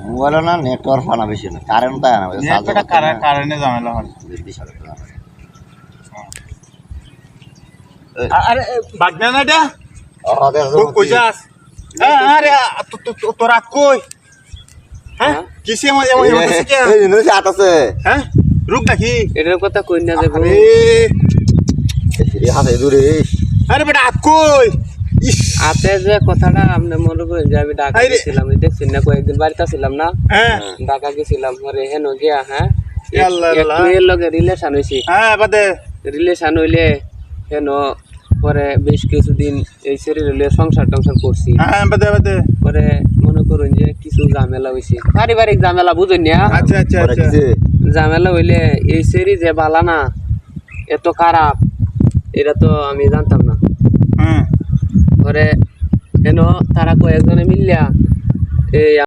মোবাইলে না নেটওয়ার্ক পানা বেশি না কারেন্ট তাই না নেটটা কারেন্টে ঝামেলা হয় আরে বাগনা না এটা কই যাস আরে তোরা কই হ্যাঁ কিসে এমন হচ্ছে কি এই নিয়ে হাত আছে হ্যাঁ রুক নাকি এটার কথা কই না যাবো আরে এই হাতে দূরে আরে বেটা কই ইস আতে যে কথাটা আপনি মনে করেন যে আমি ঢাকা গেছিলাম দেখছেন না কয়েকদিন বাড়িতে ছিলাম না হ্যাঁ ঢাকা গেছিলাম পরে হেন গিয়া হ্যাঁ আল্লাহ আল্লাহ এর লগে রিলেশন হইছি হ্যাঁ বাদে রিলেশন হইলে হেন পরে বেশ কিছুদিন এই শরীরে সংসার টংসার করছি হ্যাঁ বাদে পরে মনে করুন যে কিছু ঝামেলা হইছে পারিবারিক ঝামেলা বুঝেন না আচ্ছা আচ্ছা আচ্ছা ঝামেলা হইলে এই শরীর যে বালা না এত খারাপ এটা তো আমি জানতাম না হ্যাঁ পরে হেন তারা কয়েকজনে মিলিয়া এই